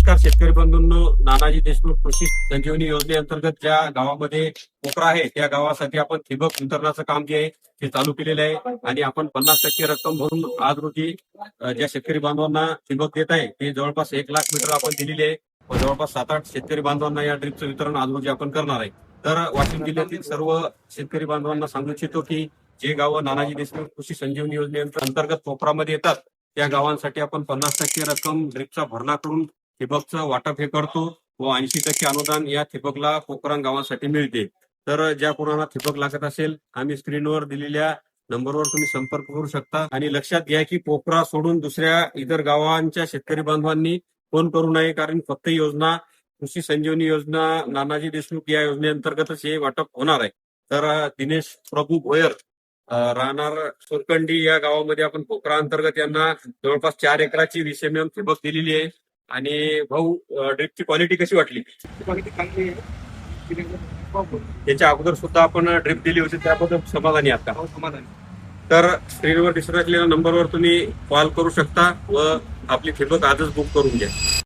नमस्कार शेतकरी बंधूंनो, नानाजी देशमुख कृषी संजीवनी योजनेअंतर्गत ज्या गावामध्ये पोखरा आहे त्या गावासाठी आपण ठिबक वितरणाचं काम जे आहे ते चालू केलेलं आहे आणि आपण 50% रक्कम भरून आज रोजी ज्या शेतकरी बांधवांना ठिबक देत आहे ते जवळपास 1,00,000 मीटर आपण दिलेली आहे व जवळपास 7-8 शेतकरी बांधवांना या ड्रीपचं वितरण आज रोजी आपण करणार आहे. तर वाशिम जिल्ह्यातील सर्व शेतकरी बांधवांना सांगू इच्छितो की जे गावं नानाजी देशमुख कृषी संजीवनी योजनेअंतर्गत पोखरामध्ये येतात त्या गावांसाठी आपण 50% रक्कम ड्रीपचा भरणा करून ठिबकचं वाटप हे करतो व 80% अनुदान या ठिबकला पोखरण गावांसाठी मिळते. तर ज्या कोणाला ठिबक लागत असेल आम्ही स्क्रीनवर दिलेल्या नंबरवर तुम्ही संपर्क करू शकता. आणि लक्षात घ्या की पोखरा सोडून दुसऱ्या इतर गावांच्या शेतकरी बांधवांनी फोन करू नये, कारण फक्त योजना कृषी संजीवनी योजना नानाजी देशमुख या योजनेअंतर्गतच हे वाटप होणार आहे. तर दिनेश प्रभू भोयर राहणार सुरकंडी या गावामध्ये आपण पोखरा अंतर्गत यांना जवळपास 4 एकराची 20 mm ठिबक दिलेली आहे. आणि भाऊ, ड्रीपची क्वालिटी कशी वाटली? त्याच्या अगोदर सुद्धा आपण ड्रीप दिली होती, त्याबद्दल समाधानी आहात का? समाधान. तर स्क्रीनवर दिसत असलेल्या नंबरवर तुम्ही कॉल करू शकता व आपली ठिबक आजच बुक करून घ्या.